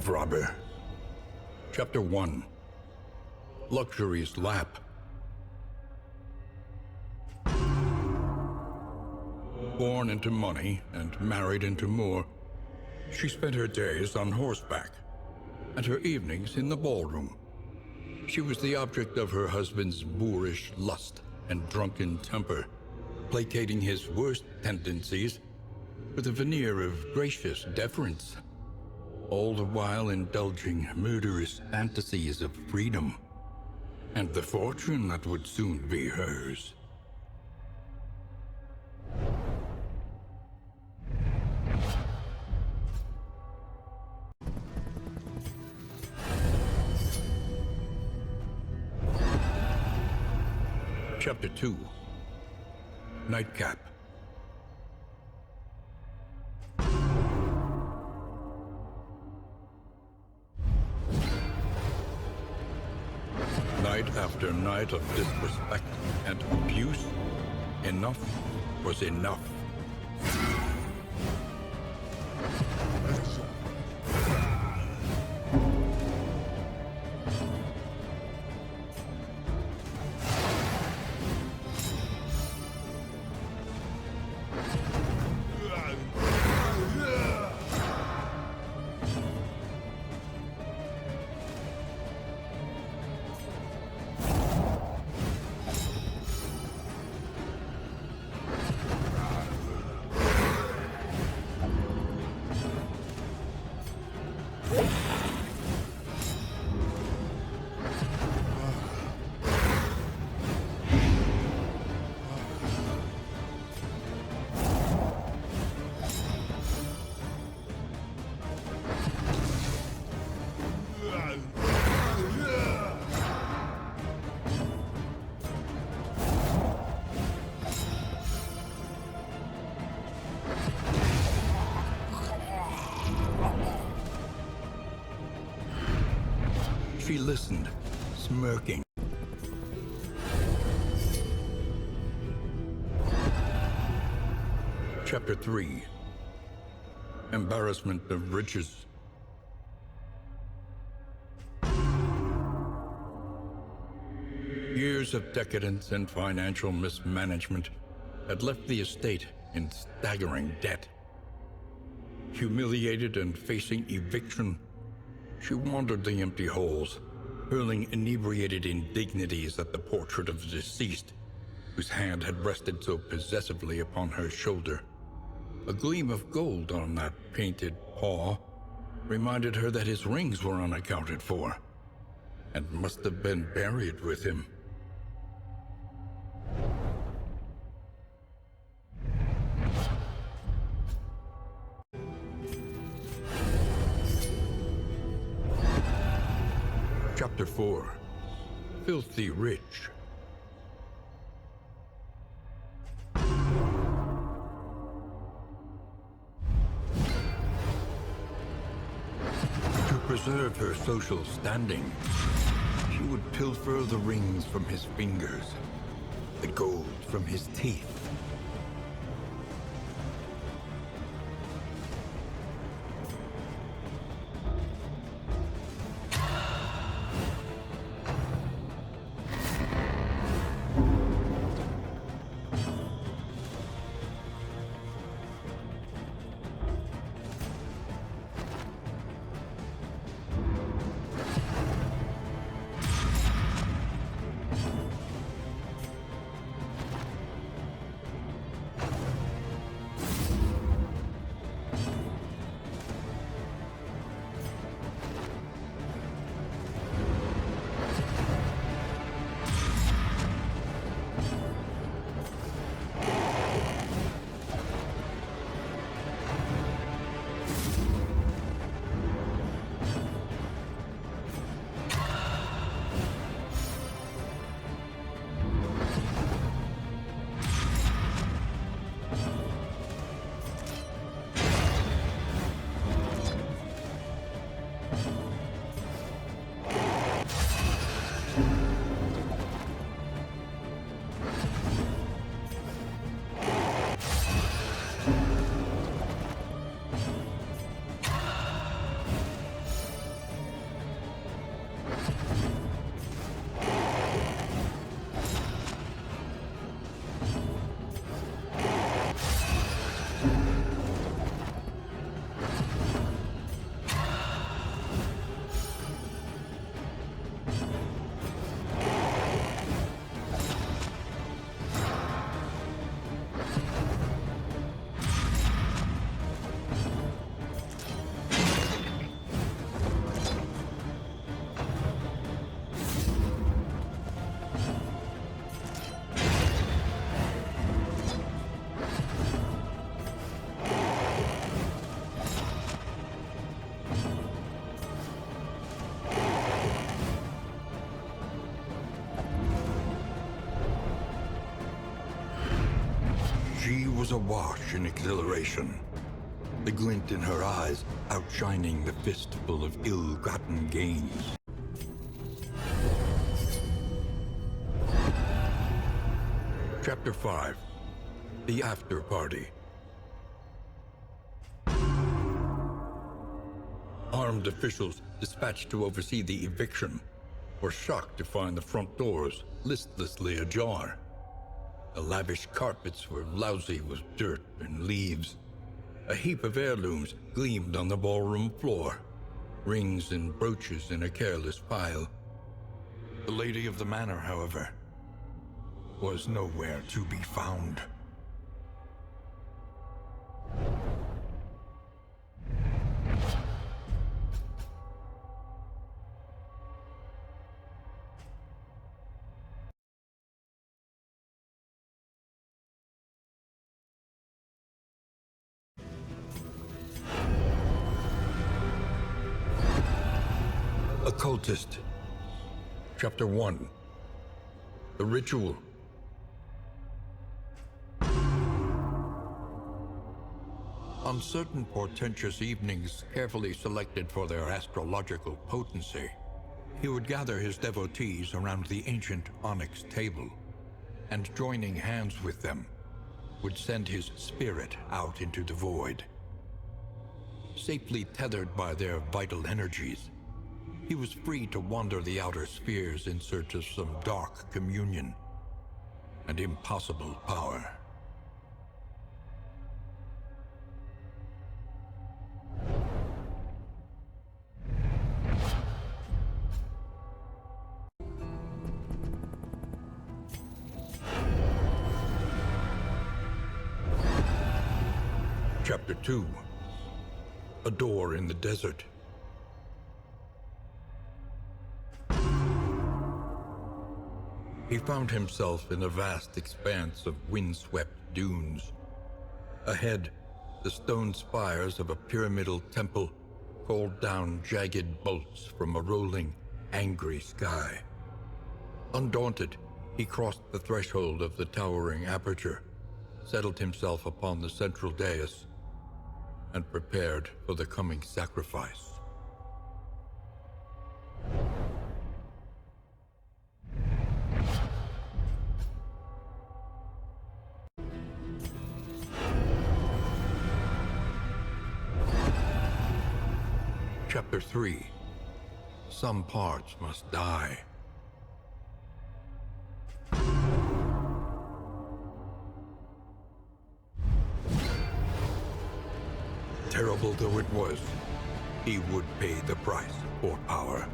grave robber. Chapter 1. Luxury's Lap. Born into money and married into more, she spent her days on horseback and her evenings in the ballroom. She was the object of her husband's boorish lust and drunken temper, placating his worst tendencies with a veneer of gracious deference, all the while indulging murderous fantasies of freedom and the fortune that would soon be hers. Chapter 2. Nightcap. Night after night of disrespect and abuse, enough was enough. She listened, smirking. Chapter 3. Embarrassment of Riches. Years of decadence and financial mismanagement had left the estate in staggering debt. Humiliated and facing eviction, she wandered the empty halls, hurling inebriated indignities at the portrait of the deceased, whose hand had rested so possessively upon her shoulder. A gleam of gold on that painted paw reminded her that his rings were unaccounted for, and must have been buried with him. Chapter 4. Filthy Rich. To preserve her social standing, she would pilfer the rings from his fingers, the gold from his teeth. was awash in exhilaration, the glint in her eyes outshining the fistful of ill-gotten gains. Chapter 5. The After Party. Armed officials dispatched to oversee the eviction were shocked to find the front doors listlessly ajar. The lavish carpets were lousy with dirt and leaves. A heap of heirlooms gleamed on the ballroom floor, rings and brooches in a careless pile. The lady of the manor, however, was nowhere to be found. Occultist. Chapter 1. The Ritual. On certain portentous evenings carefully selected for their astrological potency, he would gather his devotees around the ancient onyx table, and joining hands with them, would send his spirit out into the void. Safely tethered by their vital energies, he was free to wander the outer spheres in search of some dark communion and impossible power. Chapter 2. A Door in the Desert. He found himself in a vast expanse of windswept dunes. Ahead, the stone spires of a pyramidal temple called down jagged bolts from a rolling, angry sky. Undaunted, he crossed the threshold of the towering aperture, settled himself upon the central dais, and prepared for the coming sacrifice. Chapter 3. Some parts must die. Terrible though it was, he would pay the price for power.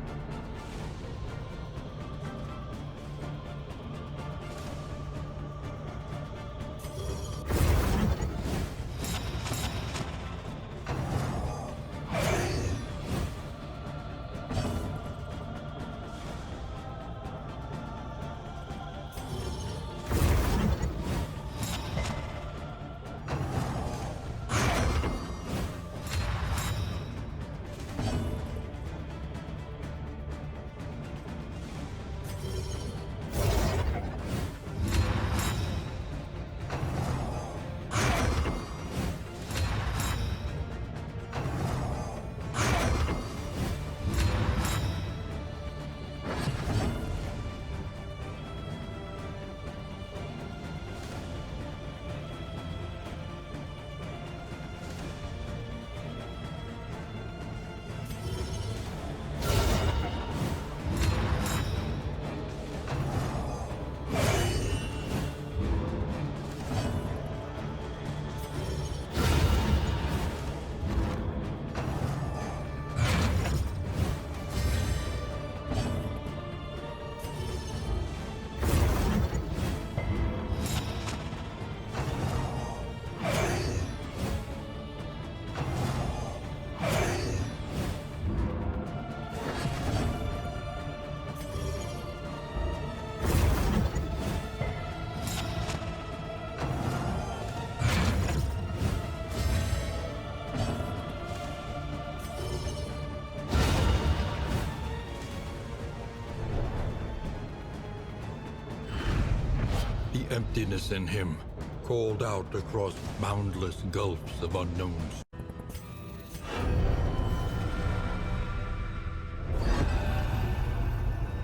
The emptiness in him called out across boundless gulfs of unknowns.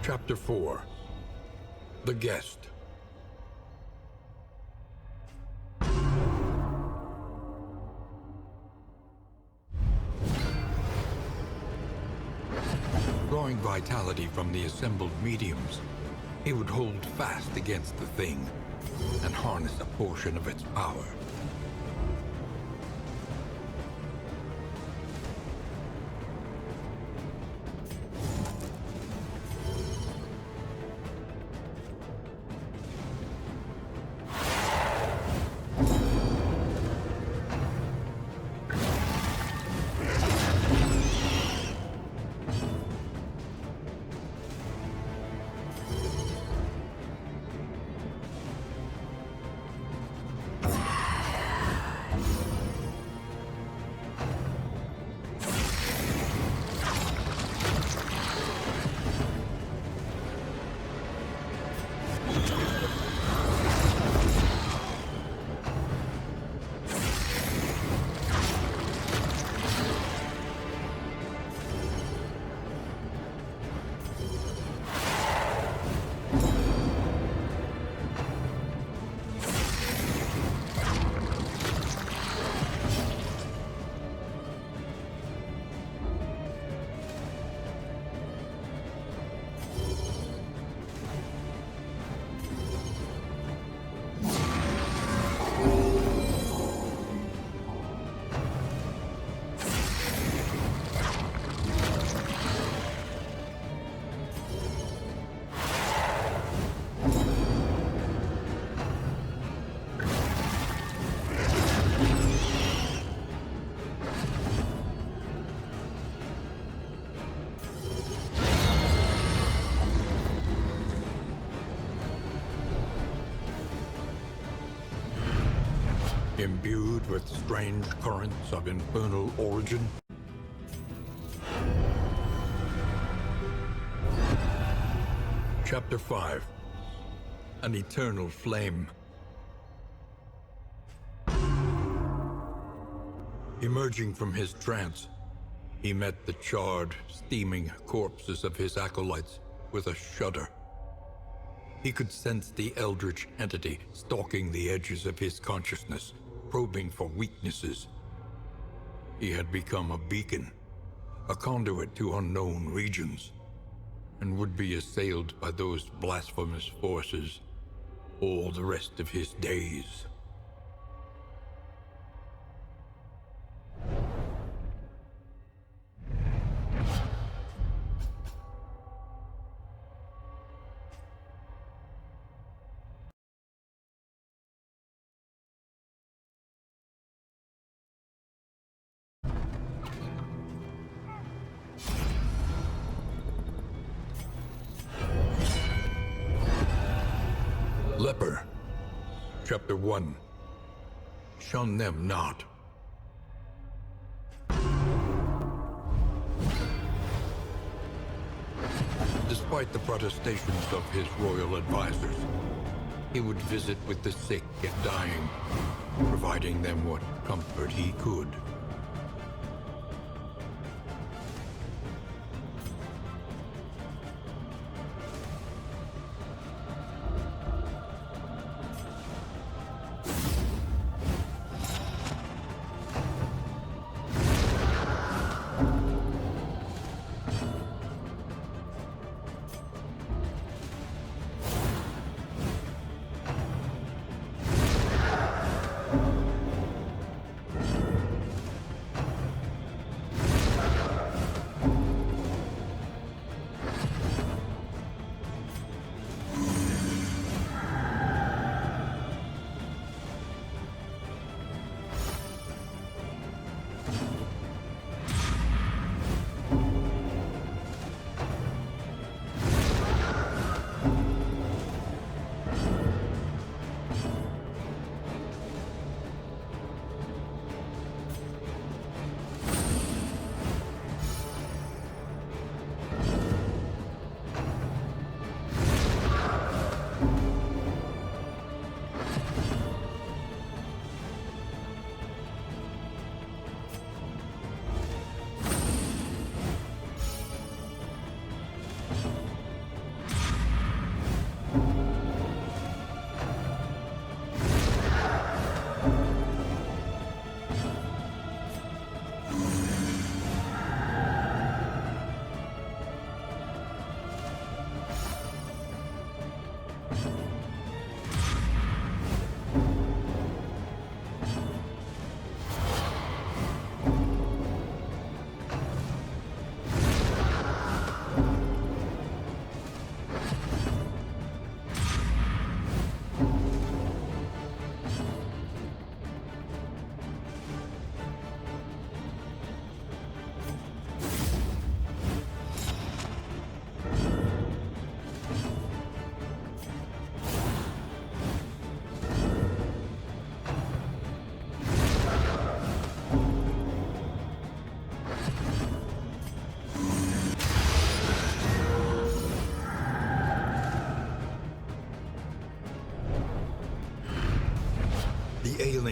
Chapter 4. The Guest. Drawing vitality from the assembled mediums, he would hold fast against the thing and harness a portion of its power. Imbued with strange currents of infernal origin, Chapter 5. An Eternal Flame. Emerging from his trance, he met the charred, steaming corpses of his acolytes with a shudder. He could sense the eldritch entity stalking the edges of his consciousness, probing for weaknesses. He had become a beacon, a conduit to unknown regions, and would be assailed by those blasphemous forces all the rest of his days. Leper. Chapter 1. Shun them not. Despite the protestations of his royal advisors, he would visit with the sick and dying, providing them what comfort he could.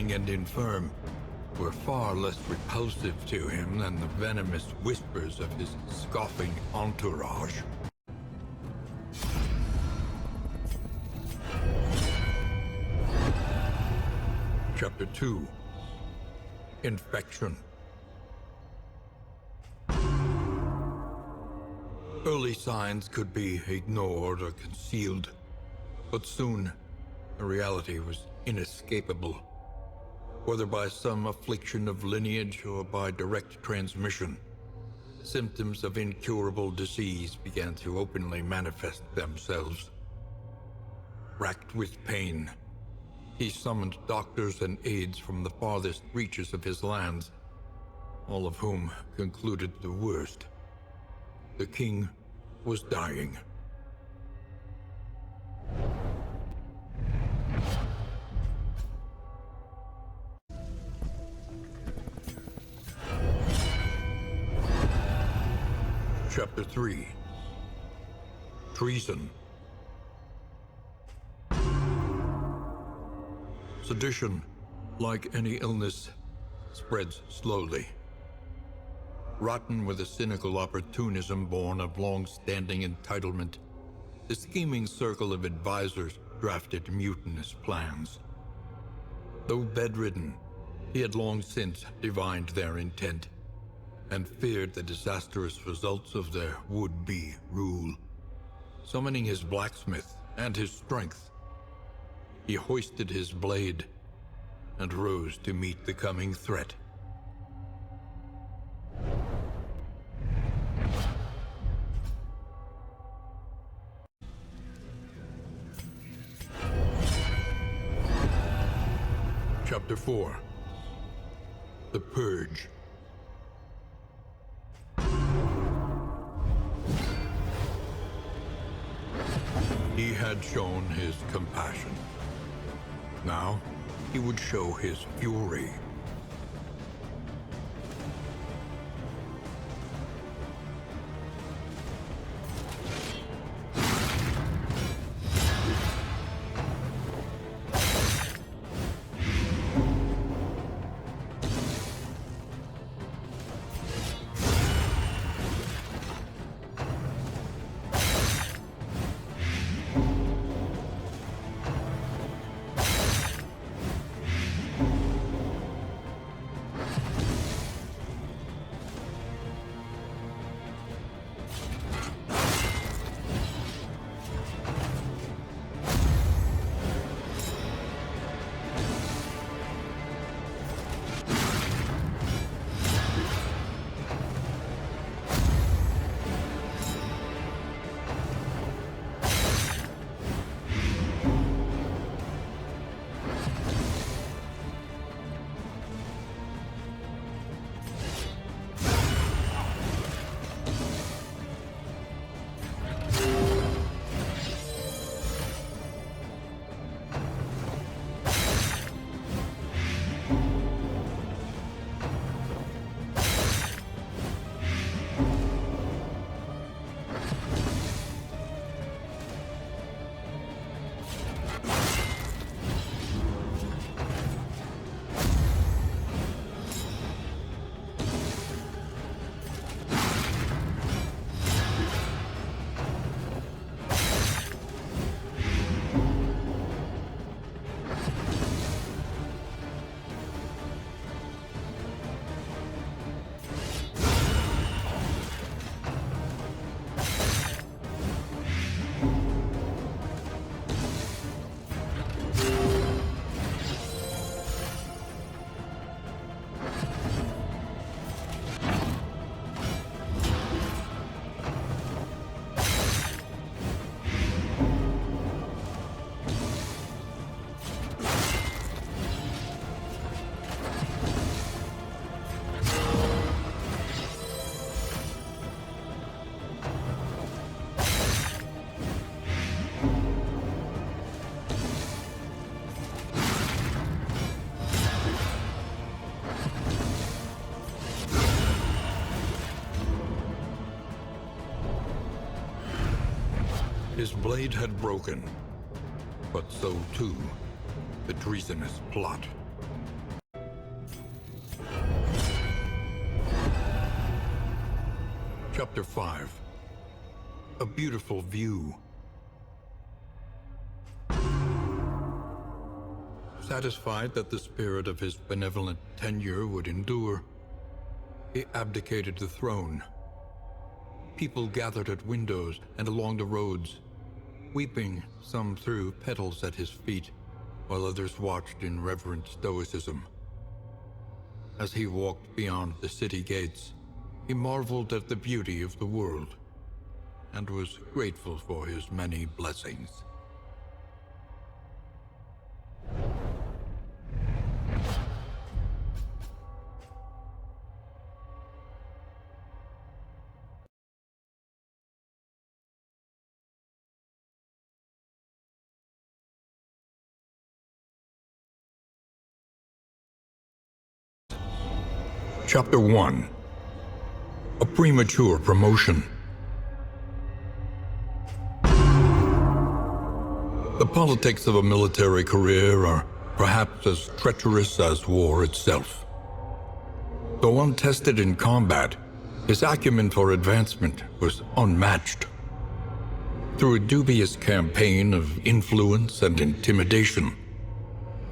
ailing and infirm, were far less repulsive to him than the venomous whispers of his scoffing entourage. Chapter 2. Infection. Early signs could be ignored or concealed, but soon the reality was inescapable. Whether by some affliction of lineage or by direct transmission, symptoms of incurable disease began to openly manifest themselves. Racked with pain, he summoned doctors and aides from the farthest reaches of his lands, all of whom concluded the worst. The king was dying. Chapter 3. Treason. Sedition, like any illness, spreads slowly. Rotten with a cynical opportunism born of long-standing entitlement, the scheming circle of advisors drafted mutinous plans. Though bedridden, he had long since divined their intent and feared the disastrous results of their would-be rule. Summoning his blacksmith and his strength, he hoisted his blade and rose to meet the coming threat. Chapter 4. The Purge. He had shown his compassion. Now, he would show his fury. His blade had broken, but so too the treasonous plot. Chapter 5. A Beautiful View. Satisfied that the spirit of his benevolent tenure would endure, he abdicated the throne. People gathered at windows and along the roads, weeping. Some threw petals at his feet, while others watched in reverent stoicism. As he walked beyond the city gates, he marveled at the beauty of the world and was grateful for his many blessings. Chapter 1. A Premature Promotion. The politics of a military career are perhaps as treacherous as war itself. Though untested in combat, his acumen for advancement was unmatched. Through a dubious campaign of influence and intimidation,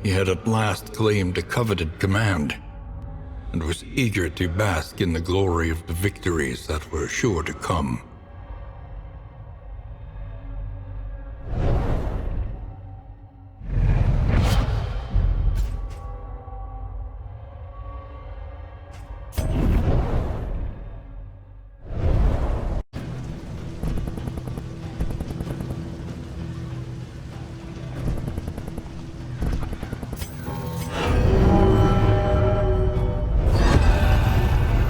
he had at last claimed a coveted command, and was eager to bask in the glory of the victories that were sure to come.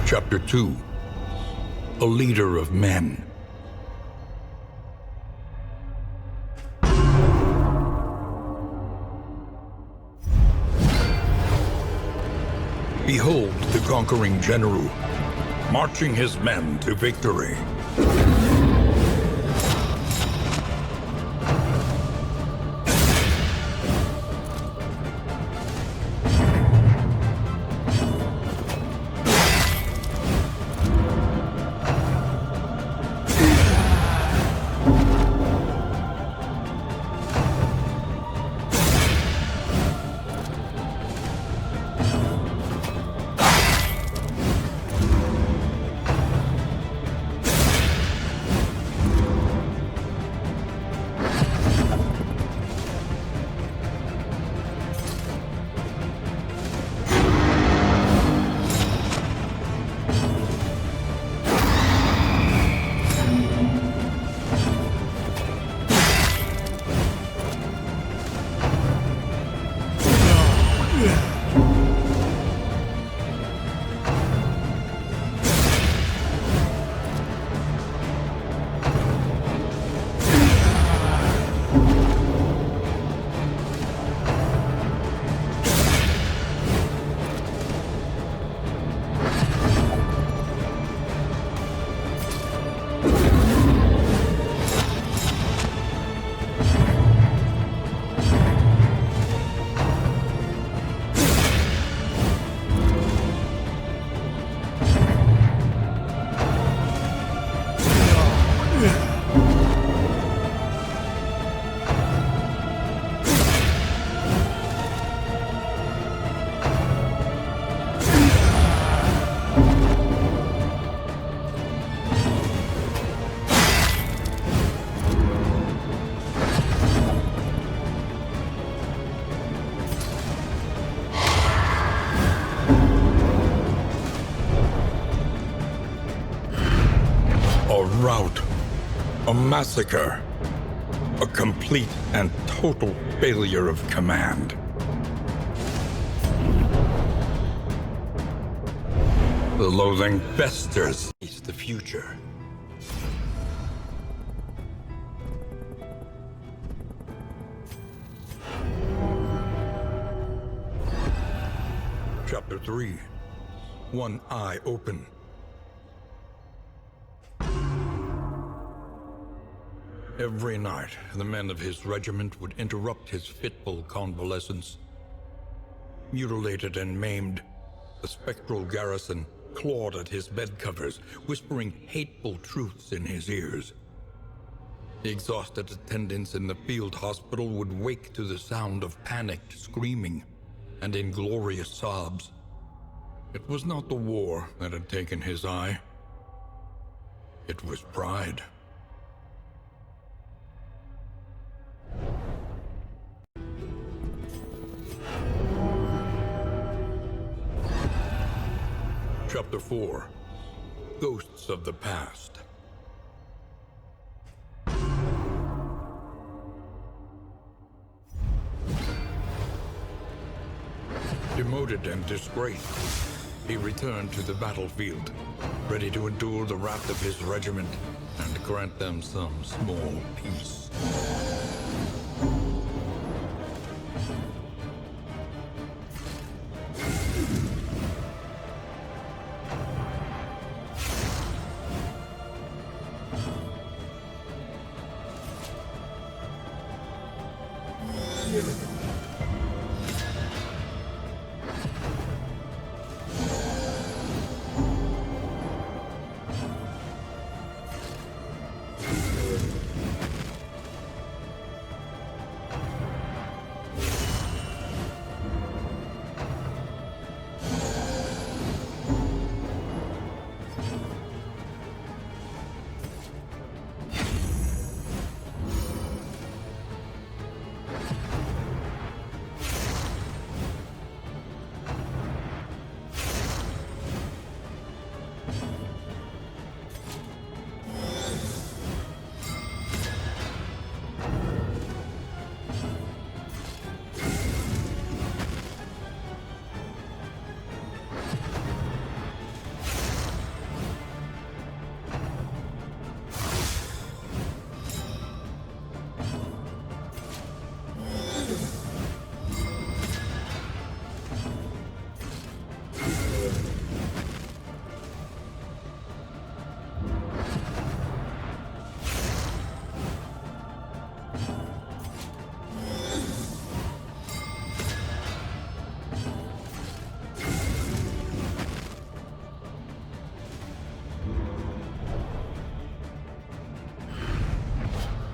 Chapter 2. A Leader of Men. Behold the conquering general, marching his men to victory. A massacre. A complete and total failure of command. The loathing festers is the future. Chapter 3. One Eye Open. Every night, the men of his regiment would interrupt his fitful convalescence. Mutilated and maimed, the spectral garrison clawed at his bed covers, whispering hateful truths in his ears. The exhausted attendants in the field hospital would wake to the sound of panicked screaming and inglorious sobs. It was not the war that had taken his eye. It was pride. Chapter 4. Ghosts of the Past. Demoted and disgraced, he returned to the battlefield, ready to endure the wrath of his regiment and grant them some small peace.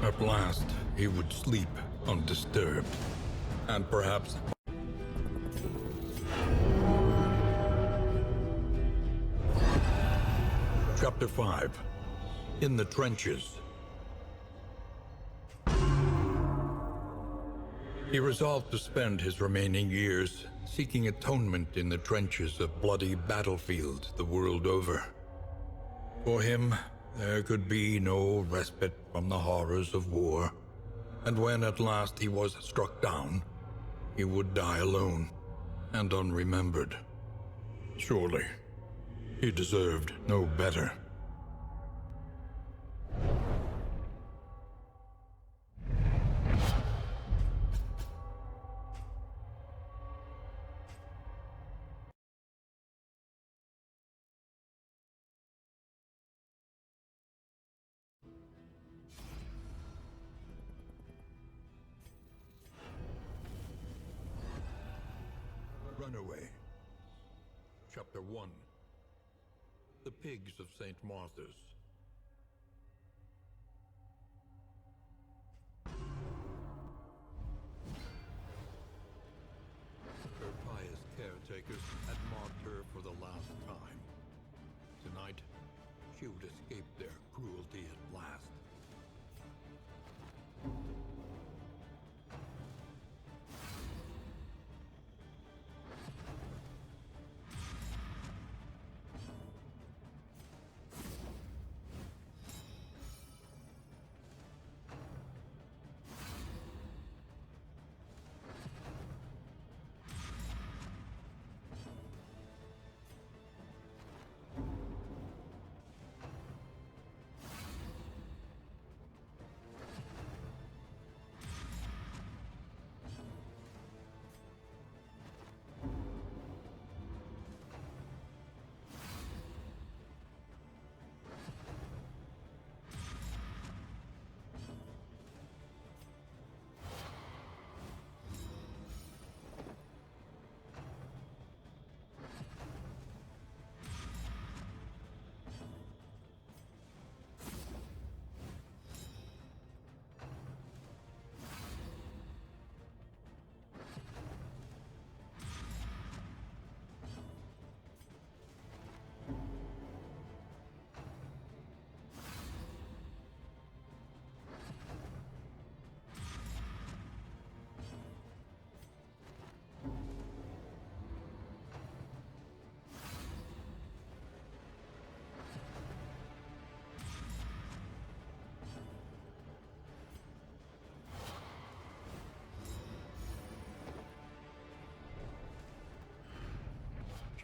At last, he would sleep undisturbed, and perhaps... Chapter 5. In the Trenches. He resolved to spend his remaining years seeking atonement in the trenches of bloody battlefields the world over. For him, there could be no respite from the horrors of war, and when at last he was struck down, he would die alone and unremembered. Surely, he deserved no better. Runaway. Chapter 1. The Pigs of St. Martha's. Her pious caretakers had mocked her for the last time. Tonight, she would escape their cruelty at last.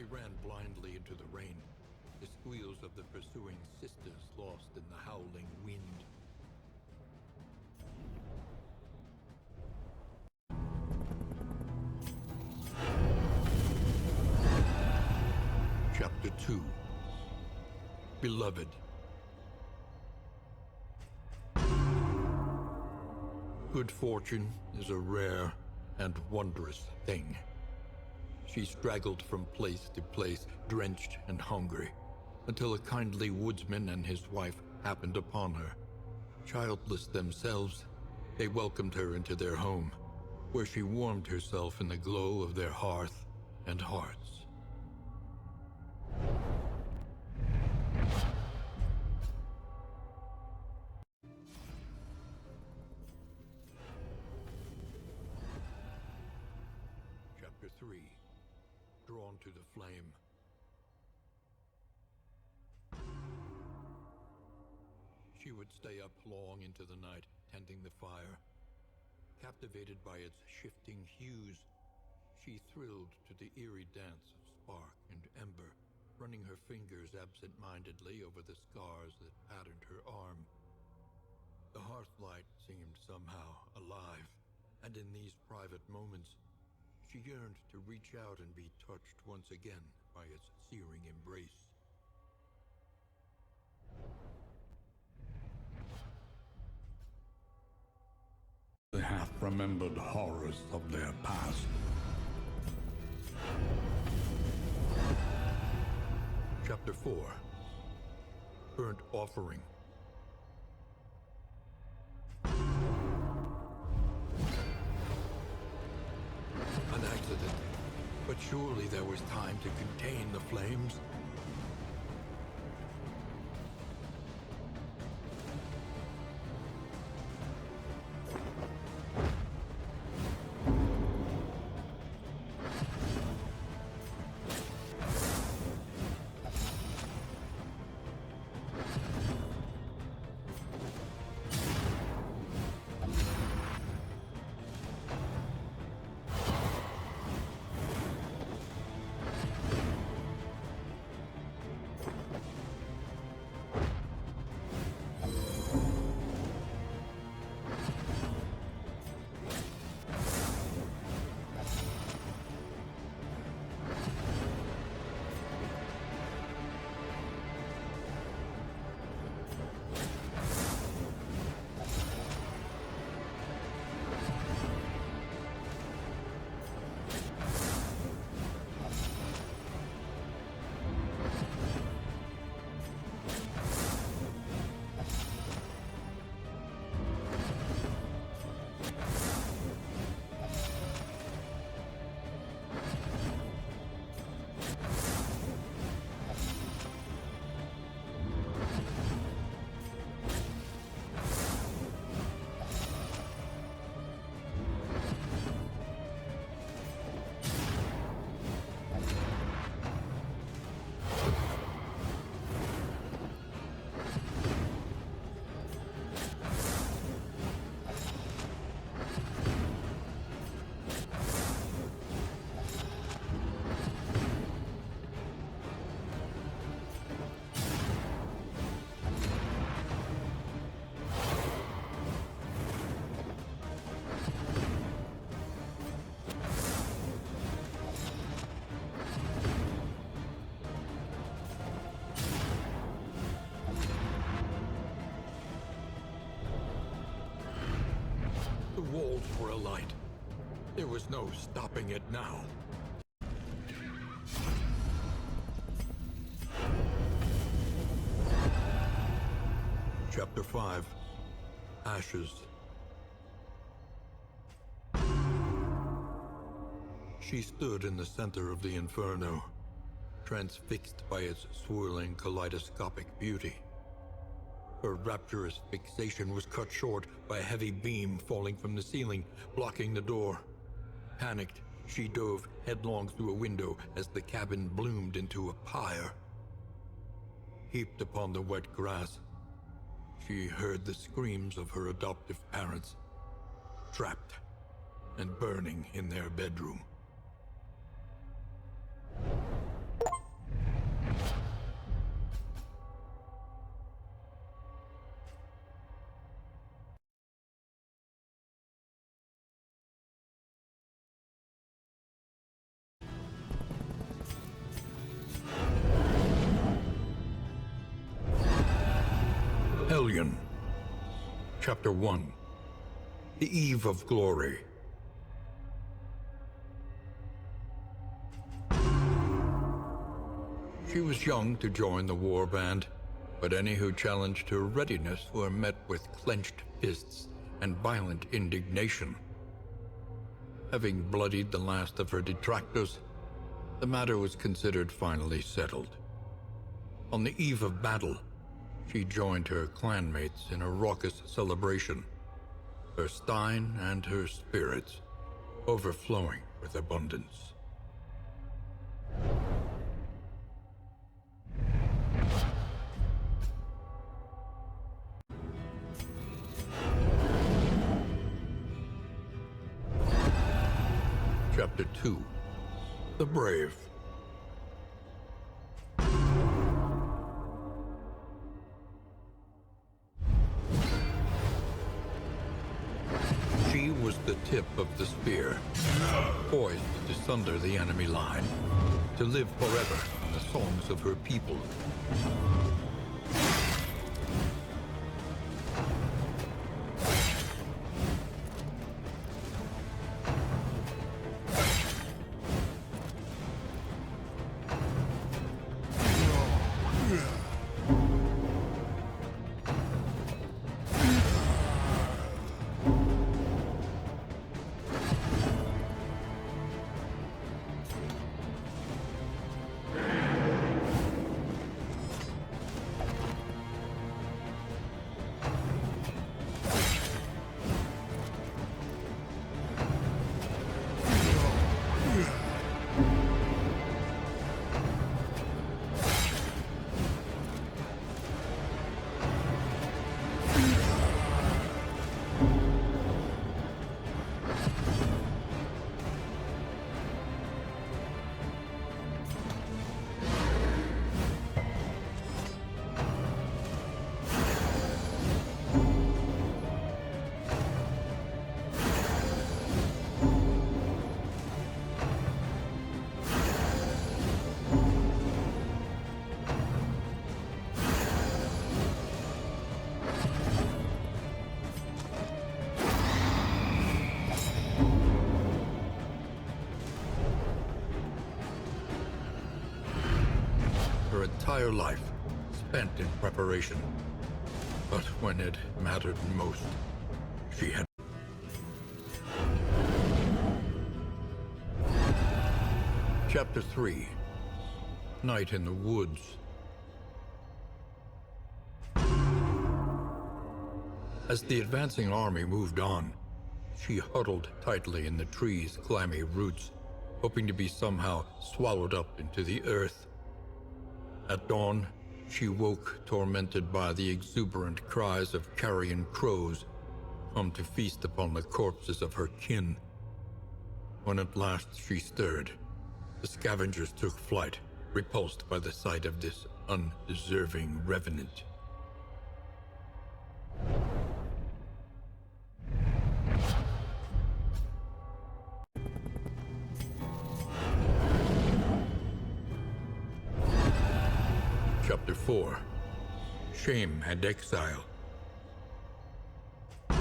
She ran blindly into the rain, the squeals of the pursuing sisters lost in the howling wind. Chapter 2. Beloved. Good fortune is a rare and wondrous thing. She straggled from place to place, drenched and hungry, until a kindly woodsman and his wife happened upon her. Childless themselves, they welcomed her into their home, where she warmed herself in the glow of their hearth and hearts. Chapter 3. Drawn to the Flame. She would stay up long into the night, tending the fire. Captivated by its shifting hues, she thrilled to the eerie dance of spark and ember, running her fingers absent-mindedly over the scars that patterned her arm. The hearthlight seemed somehow alive, and in these private moments, she yearned to reach out and be touched once again by its searing embrace. They half remembered horrors of their past. Chapter 4. Burnt Offering. An accident, but surely there was time to contain the flames. The walls were alight. There was no stopping it now. Chapter 5. Ashes. She stood in the center of the inferno, transfixed by its swirling kaleidoscopic beauty. Her rapturous fixation was cut short by a heavy beam falling from the ceiling, blocking the door. Panicked, she dove headlong through a window as the cabin bloomed into a pyre. Heaped upon the wet grass, she heard the screams of her adoptive parents, trapped and burning in their bedroom. Helion. Chapter 1. The Eve of Glory. She was young to join the war band, but any who challenged her readiness were met with clenched fists and violent indignation. Having bloodied the last of her detractors, the matter was considered finally settled. On the eve of battle, she joined her clanmates in a raucous celebration, her stein and her spirits overflowing with abundance. Chapter 2. The Brave. She was the tip of the spear, poised to sunder the enemy line, to live forever in the songs of her people. Her entire life spent in preparation. But when it mattered most, she had... Chapter 3. Night in the Woods. As the advancing army moved on, she huddled tightly in the tree's clammy roots, hoping to be somehow swallowed up into the earth. At dawn, she woke tormented by the exuberant cries of carrion crows, come to feast upon the corpses of her kin. When at last she stirred, the scavengers took flight, repulsed by the sight of this undeserving revenant. Chapter 4. Shame and Exile. She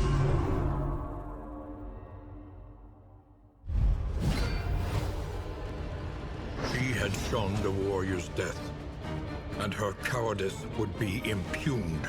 had shunned a warrior's death, and her cowardice would be impugned.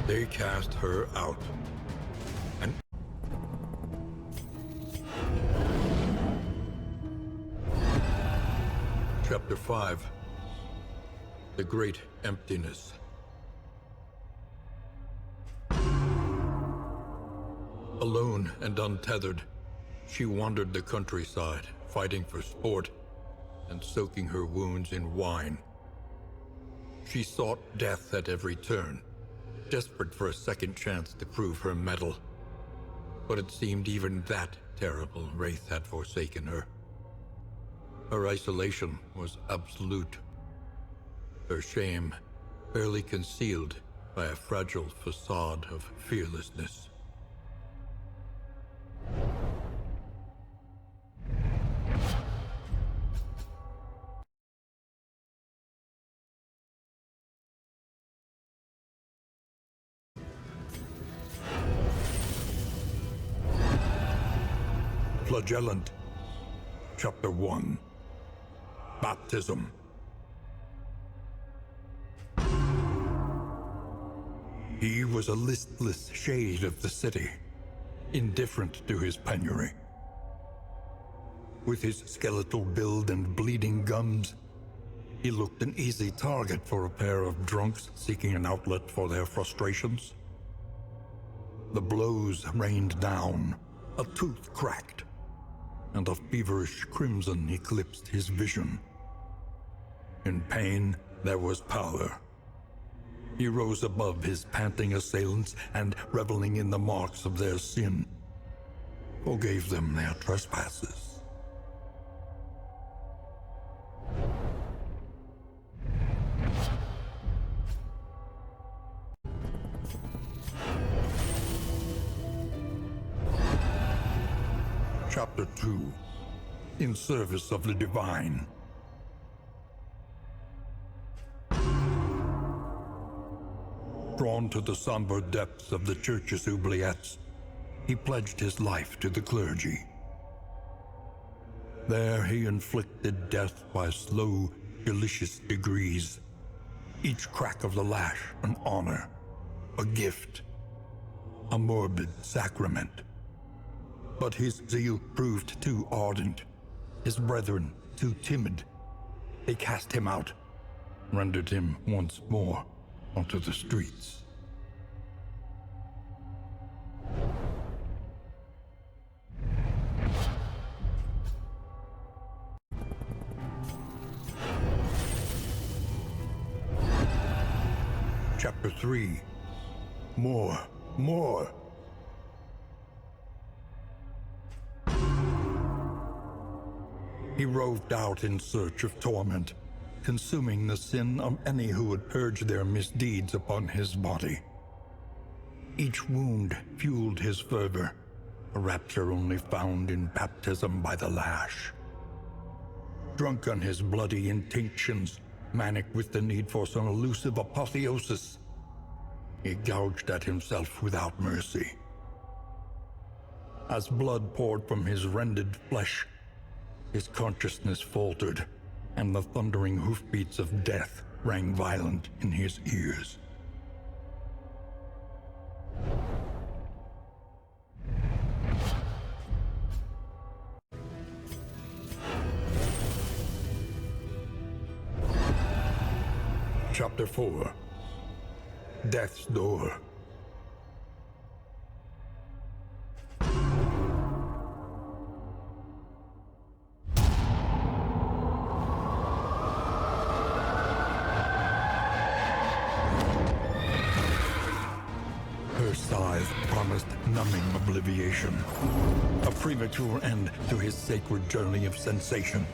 They cast her out. And Chapter 5. The Great Emptiness. Alone and untethered, she wandered the countryside, fighting for sport and soaking her wounds in wine. She sought death at every turn, desperate for a second chance to prove her mettle. But it seemed even that terrible wraith had forsaken her. Her isolation was absolute. Her shame barely concealed by a fragile facade of fearlessness. Flagellant. Chapter 1. Baptism. He was a listless shade of the city, indifferent to his penury. With his skeletal build and bleeding gums, he looked an easy target for a pair of drunks seeking an outlet for their frustrations. The blows rained down, a tooth cracked, and a feverish crimson eclipsed his vision. In pain, there was power. He rose above his panting assailants and, reveling in the marks of their sin, forgave them their trespasses. Chapter 2. In Service of the Divine. Drawn to the somber depths of the Church's oubliettes, he pledged his life to the clergy. There he inflicted death by slow, delicious degrees, each crack of the lash an honor, a gift, a morbid sacrament. But his zeal proved too ardent, his brethren too timid. They cast him out, rendered him once more onto the streets. Chapter 3. More. He roved out in search of torment, consuming the sin of any who would purge their misdeeds upon his body. Each wound fueled his fervor, a rapture only found in baptism by the lash. Drunk on his bloody intinctions, manic with the need for some elusive apotheosis, he gouged at himself without mercy. As blood poured from his rended flesh, his consciousness faltered, and the thundering hoofbeats of death rang violent in his ears. Chapter 4. Death's Door. Her scythe promised numbing obliviation, a premature end to his sacred journey of sensation.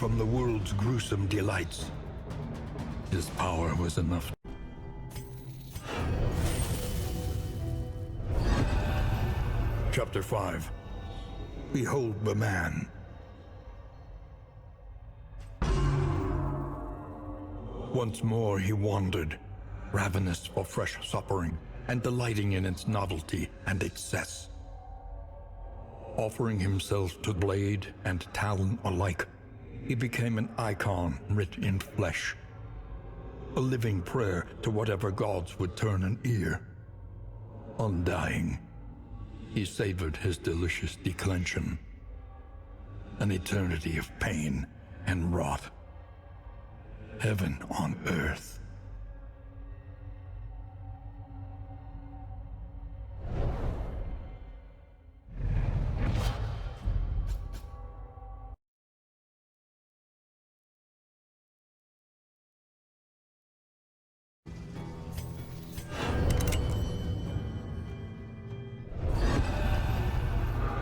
from the world's gruesome delights. His power was enough. Chapter 5. Behold the Man. Once more he wandered, ravenous for fresh suffering, and delighting in its novelty and excess. Offering himself to blade and talon alike, he became an icon writ in flesh, a living prayer to whatever gods would turn an ear. Undying, he savored his delicious declension, an eternity of pain and wrath, heaven on earth.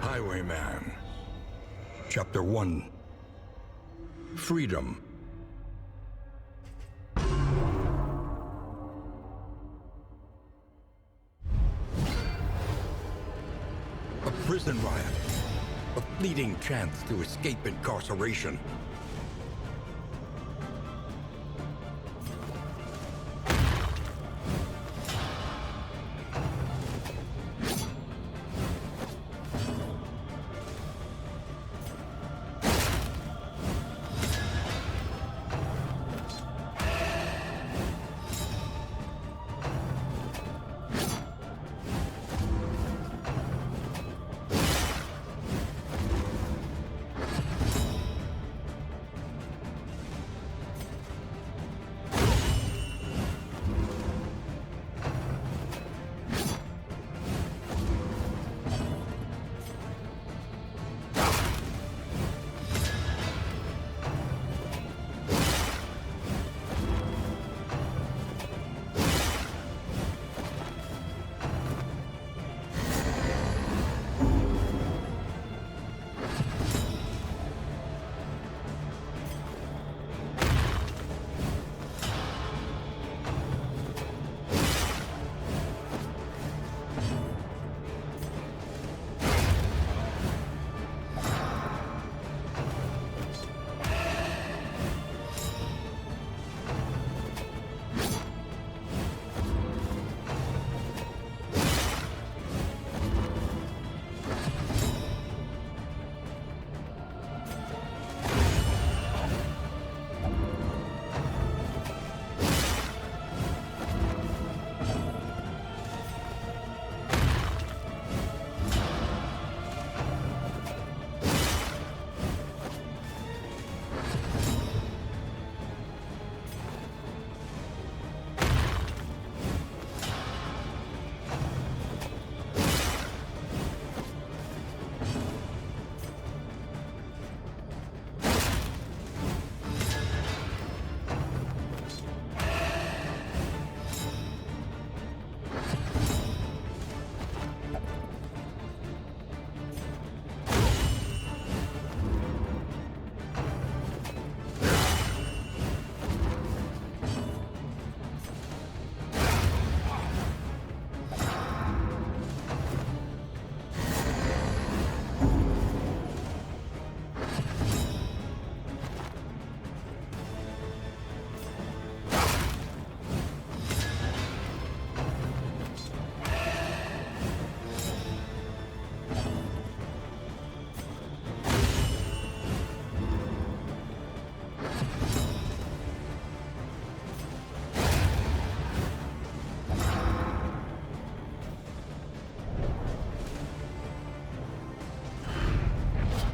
Highwayman. Chapter 1. Freedom. A prison riot. A fleeting chance to escape incarceration.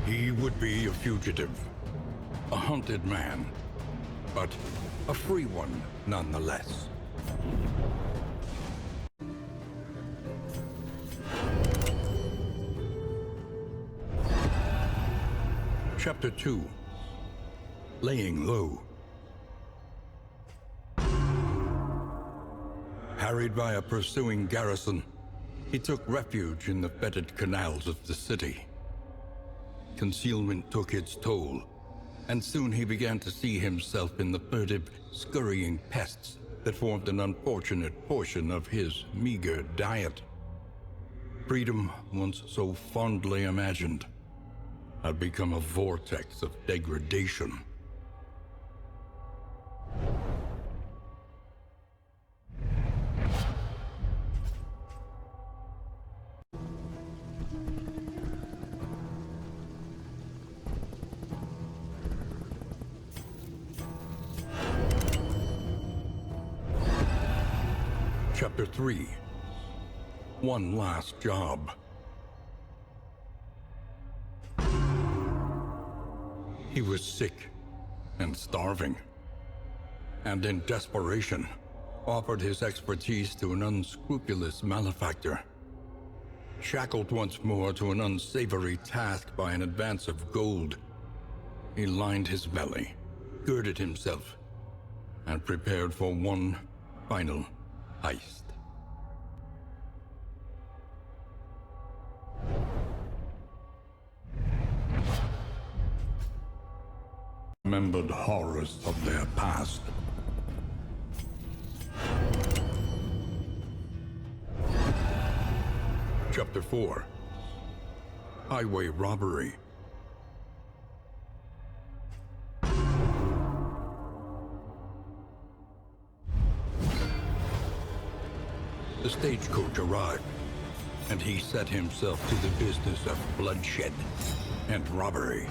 He would be a fugitive, a hunted man, but a free one nonetheless. Chapter 2. Laying Low. Harried by a pursuing garrison, he took refuge in the fetid canals of the city. Concealment took its toll, and soon he began to see himself in the furtive, scurrying pests that formed an unfortunate portion of his meager diet. Freedom, once so fondly imagined, had become a vortex of degradation. Chapter 3. One last job. He was sick and starving, and in desperation, offered his expertise to an unscrupulous malefactor. Shackled once more to an unsavory task by an advance of gold, he lined his belly, girded himself, and prepared for one final heist. Remembered horrors of their past. Chapter 4. Highway Robbery. The stagecoach arrived, and he set himself to the business of bloodshed and robbery.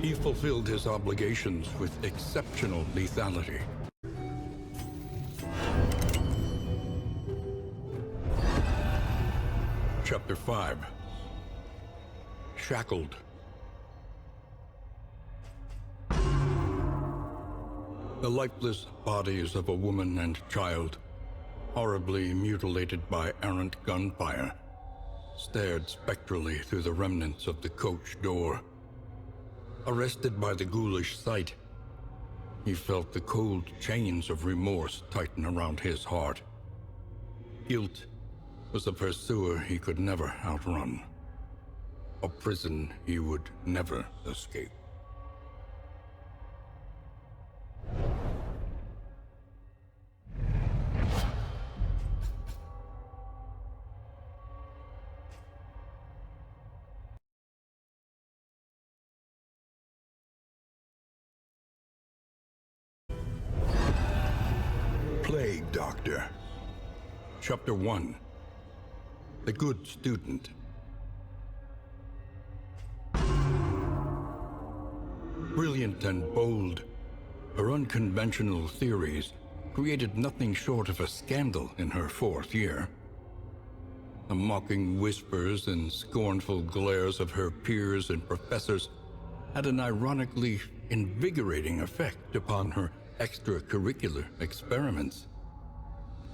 He fulfilled his obligations with exceptional lethality. Chapter 5. Shackled. The lifeless bodies of a woman and child, horribly mutilated by errant gunfire, stared spectrally through the remnants of the coach door. Arrested by the ghoulish sight, he felt the cold chains of remorse tighten around his heart. Guilt was a pursuer he could never outrun, a prison he would never escape. Plague Doctor. Chapter 1. The Good Student. Brilliant and bold, her unconventional theories created nothing short of a scandal in her 4th year. The mocking whispers and scornful glares of her peers and professors had an ironically invigorating effect upon her extracurricular experiments.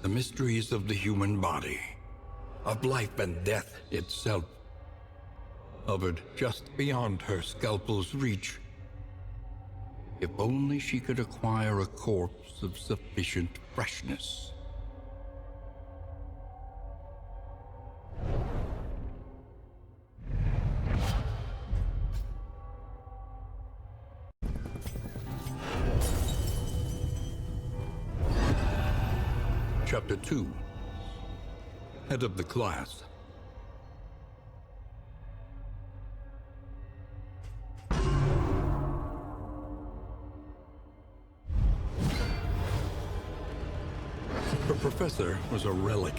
The mysteries of the human body, of life and death itself, hovered just beyond her scalpel's reach. If only she could acquire a corpse of sufficient freshness. Chapter 2. Head of the class. Her professor was a relic,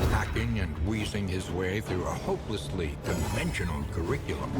hacking and wheezing his way through a hopelessly conventional curriculum.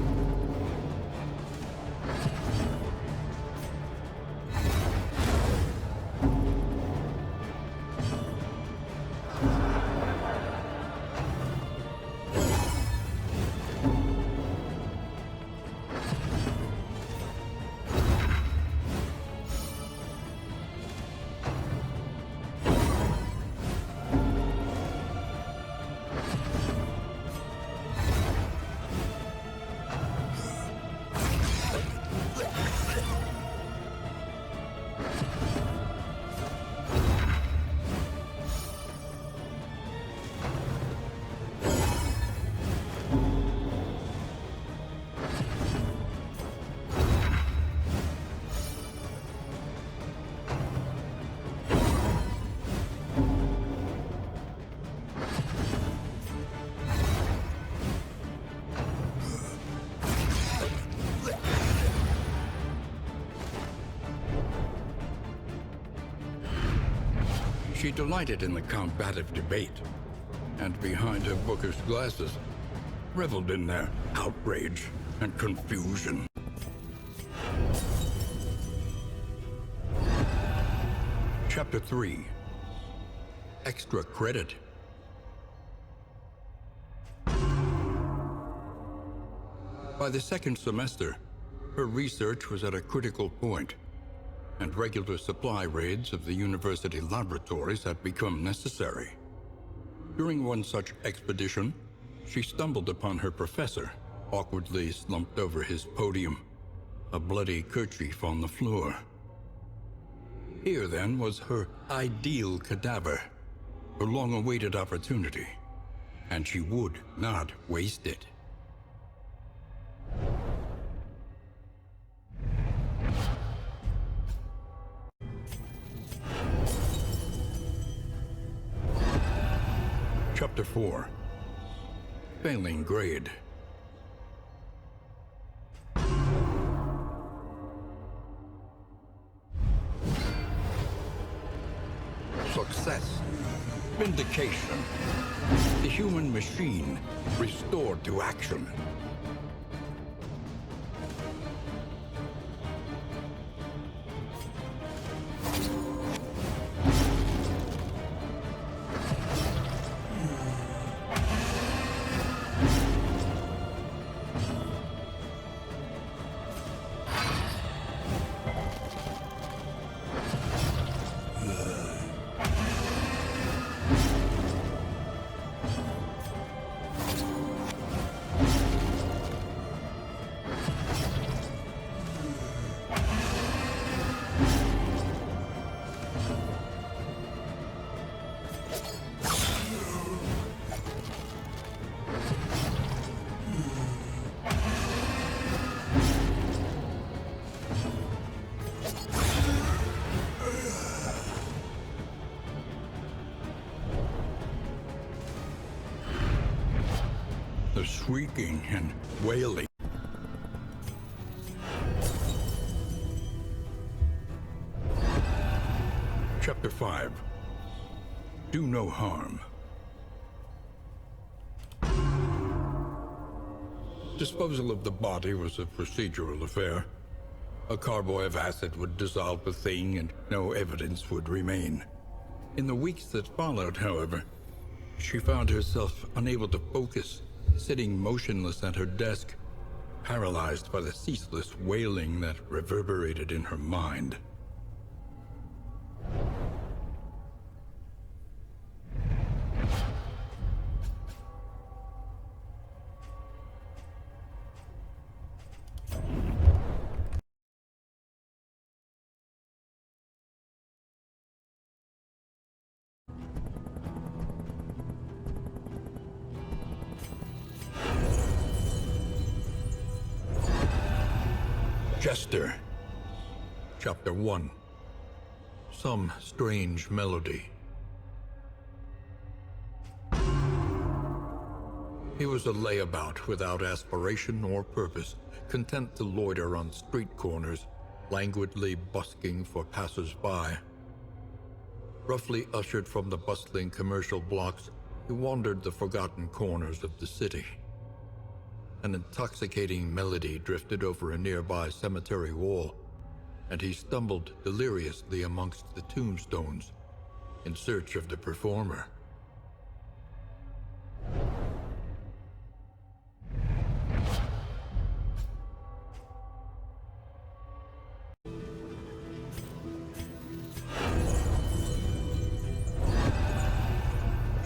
She delighted in the combative debate, and behind her bookish glasses, reveled in their outrage and confusion. Chapter 3. Extra Credit. By the second semester, her research was at a critical point, and regular supply raids of the university laboratories had become necessary. During one such expedition, she stumbled upon her professor, awkwardly slumped over his podium, a bloody kerchief on the floor. Here, then, was her ideal cadaver, her long-awaited opportunity, and she would not waste it. Chapter 4. Failing Grade. Success. Vindication. The human machine restored to action. shrieking and wailing. Chapter 5. Do no harm. Disposal of the body was a procedural affair. A carboy of acid would dissolve the thing and no evidence would remain. In the weeks that followed, however, she found herself unable to focus, sitting motionless at her desk, paralyzed by the ceaseless wailing that reverberated in her mind. Jester. Chapter 1. Some strange melody. He was a layabout without aspiration or purpose, content to loiter on street corners, languidly busking for passers-by. Roughly ushered from the bustling commercial blocks, he wandered the forgotten corners of the city. An intoxicating melody drifted over a nearby cemetery wall, and he stumbled deliriously amongst the tombstones in search of the performer.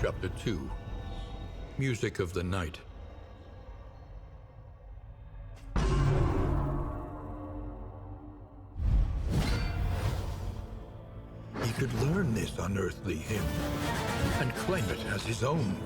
Chapter 2. Music of the Night. He could learn this unearthly hymn and claim it as his own.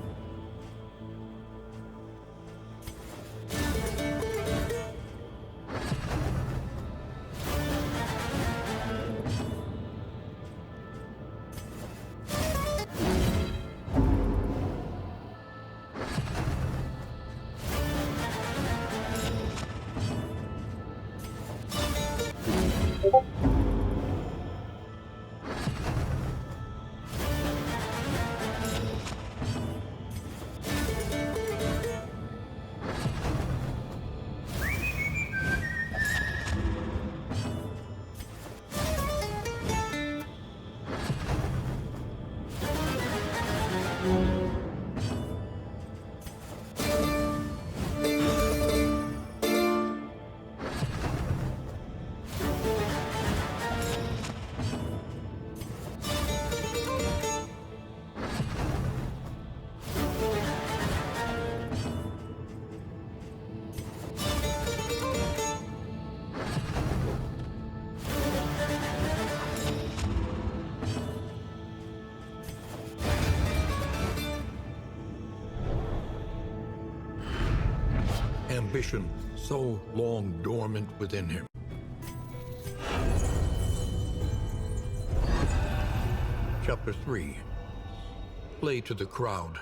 Ambition so long dormant within him. Chapter 3. Play to the crowd.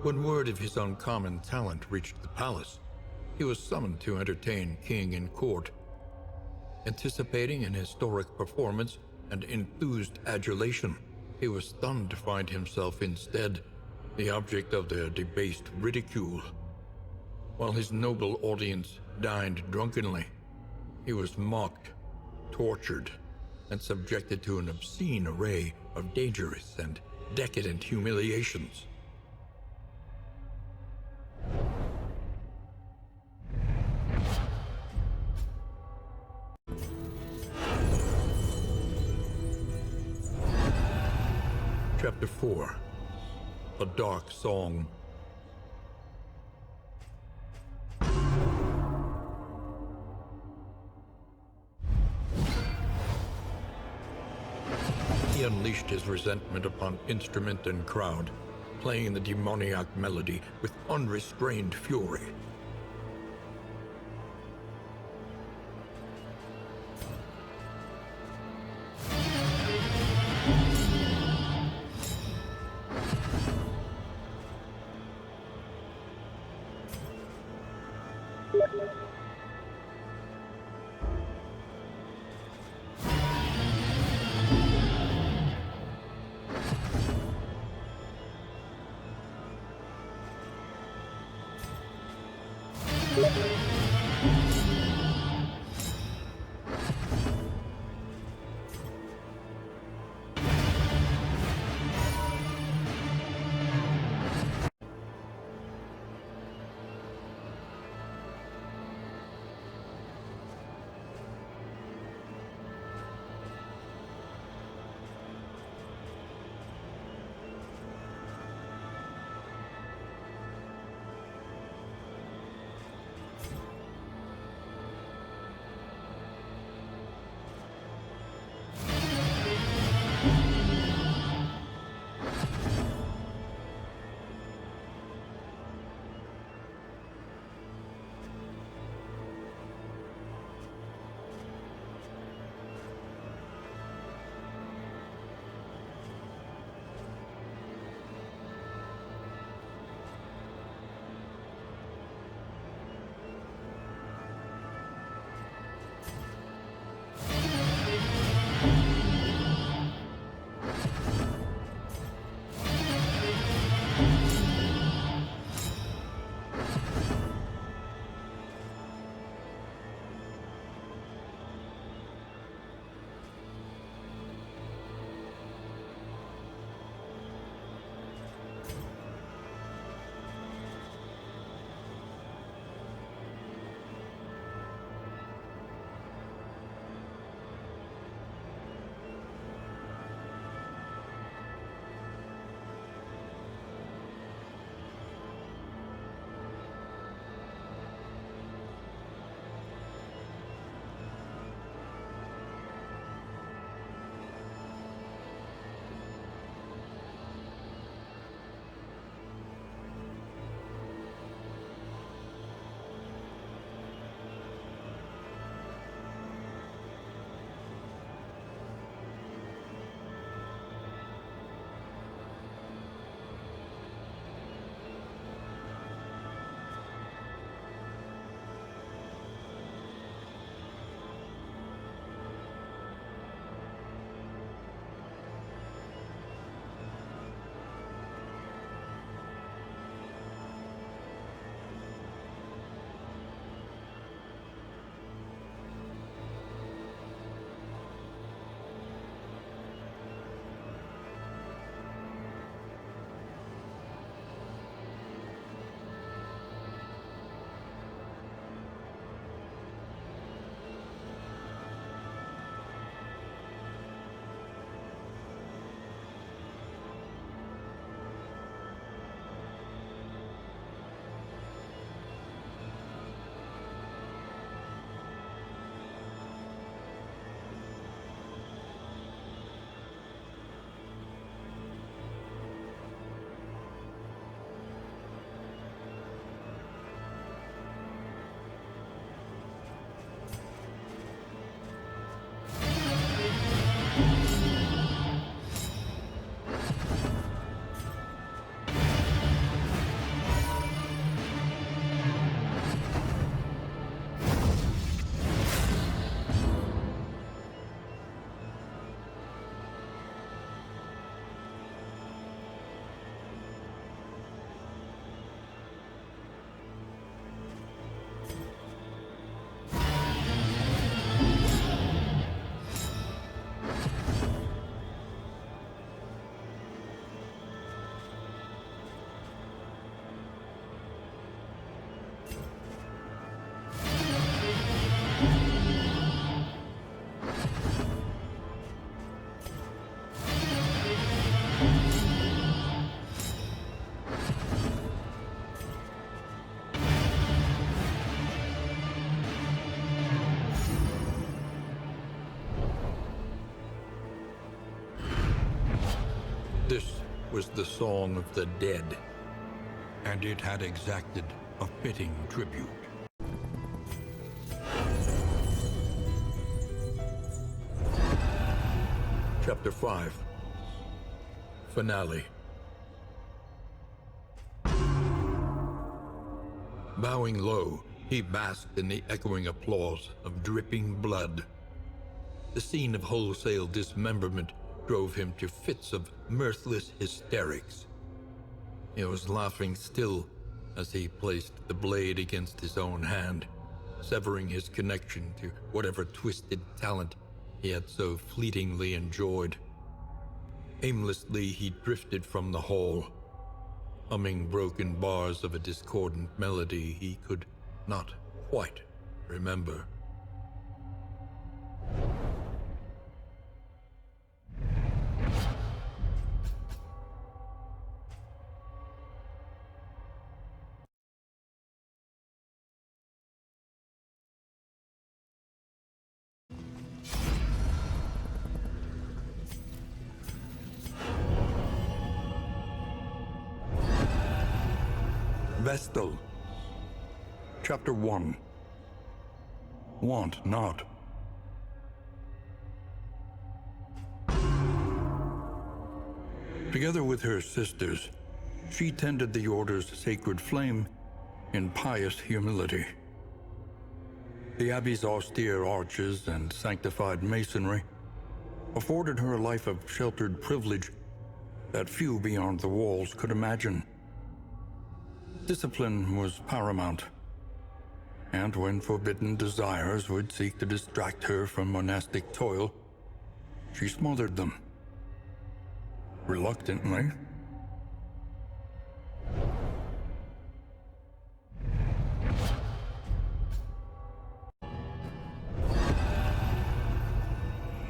When word of his uncommon talent reached the palace, he was summoned to entertain king and court. Anticipating an historic performance and enthused adulation, he was stunned to find himself instead the object of their debased ridicule. While his noble audience dined drunkenly, he was mocked, tortured, and subjected to an obscene array of dangerous and decadent humiliations. Chapter 4. A Dark Song. He unleashed his resentment upon instrument and crowd, playing the demoniac melody with unrestrained fury. This was the song of the dead, and it had exacted a fitting tribute. Chapter 5. Finale. Bowing low, He basked in the echoing applause of dripping blood. The scene of wholesale dismemberment drove him to fits of mirthless hysterics. He was laughing still as he placed the blade against his own hand, severing his connection to whatever twisted talent he had so fleetingly enjoyed. Aimlessly, he drifted from the hall, humming broken bars of a discordant melody he could not quite remember. Vestal. Chapter 1. Want not. Together with her sisters, she tended the Order's sacred flame in pious humility. The Abbey's austere arches and sanctified masonry afforded her a life of sheltered privilege that few beyond the walls could imagine. Discipline was paramount, and when forbidden desires would seek to distract her from monastic toil, she smothered them. Reluctantly.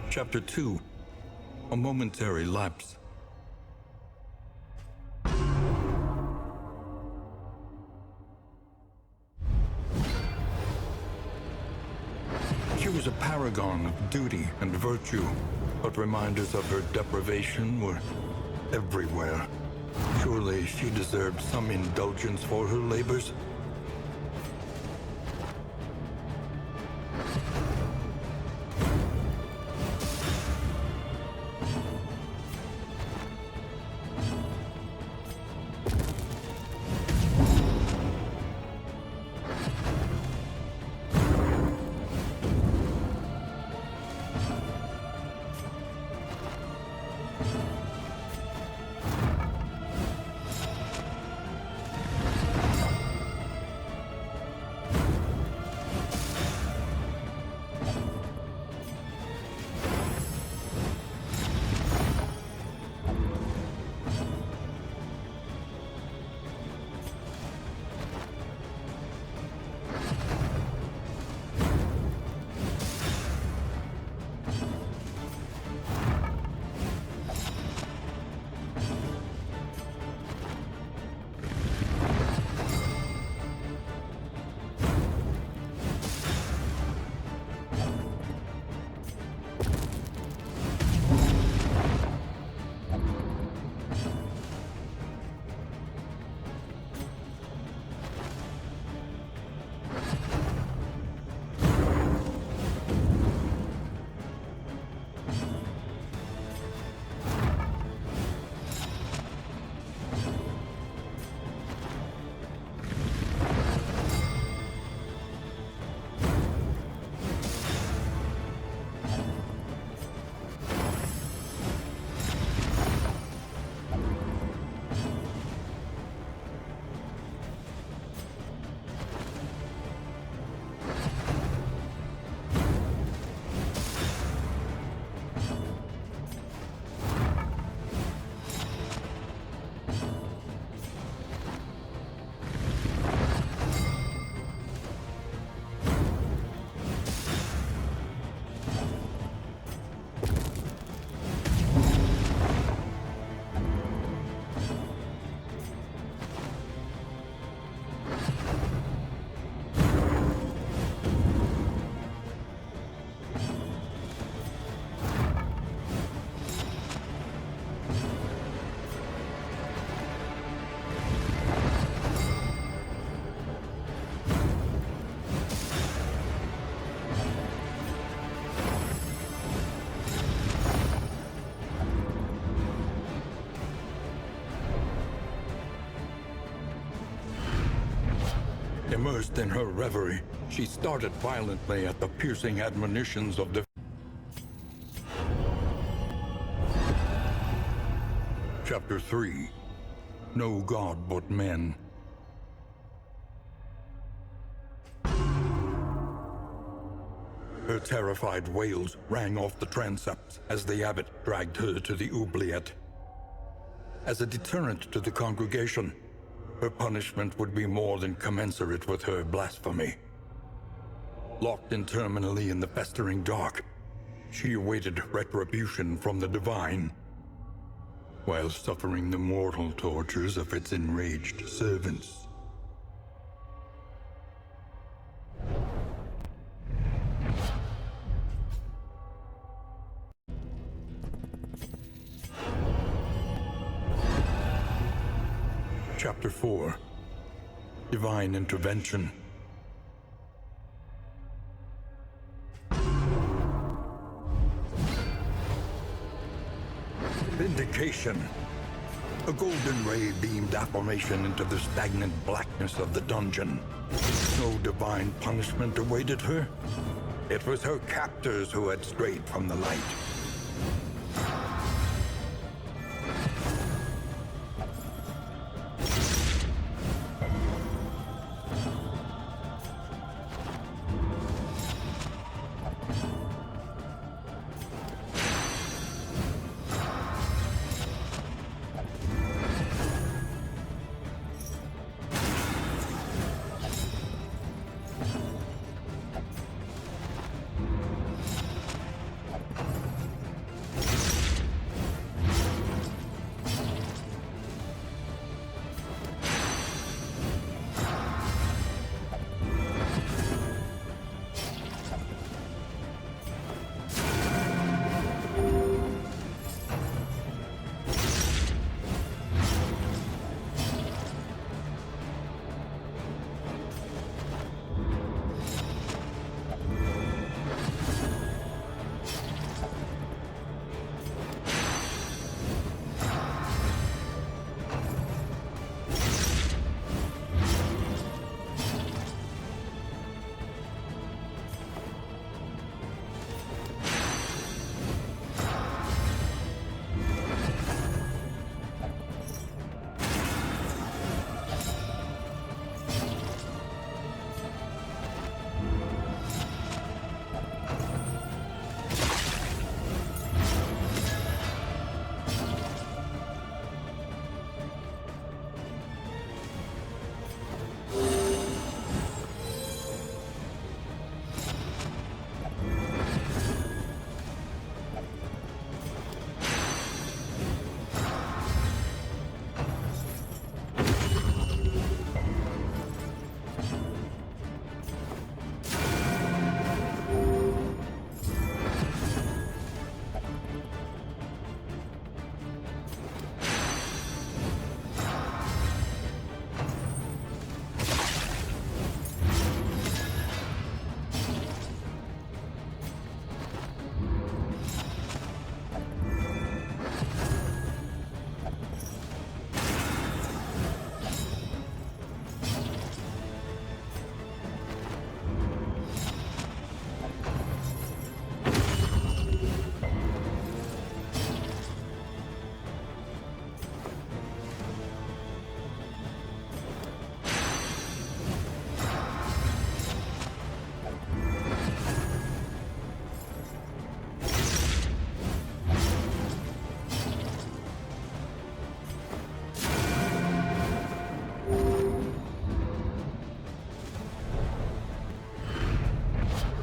Chapter 2. A momentary lapse. She was a paragon of duty and virtue, but reminders of her deprivation were everywhere. Surely she deserved some indulgence for her labors. Immersed in her reverie, she started violently at the piercing admonitions of the... Chapter 3. No God but men. Her terrified wails rang off the transepts as the abbot dragged her to the oubliette. As a deterrent to the congregation, her punishment would be more than commensurate with her blasphemy. Locked interminably in the festering dark, she awaited retribution from the divine, while suffering the mortal tortures of its enraged servants. Chapter 4. Divine Intervention. Vindication. A golden ray beamed affirmation into the stagnant blackness of the dungeon. No divine punishment awaited her. It was her captors who had strayed from the light.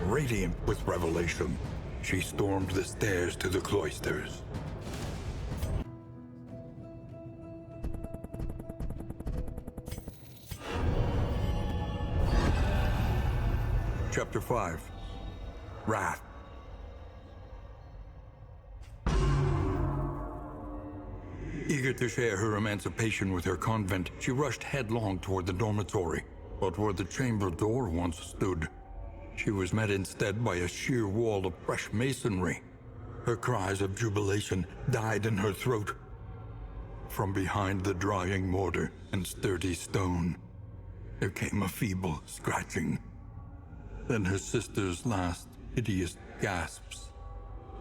Radiant with revelation, she stormed the stairs to the cloisters. Chapter 5. Wrath. Eager to share her emancipation with her convent, she rushed headlong toward the dormitory. But where the chamber door once stood, she was met instead by a sheer wall of fresh masonry. Her cries of jubilation died in her throat. From behind the drying mortar and sturdy stone, There came a feeble scratching. Then her sister's last hideous gasps.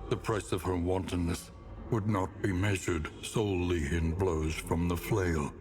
The price of her wantonness would not be measured solely in blows from the flail.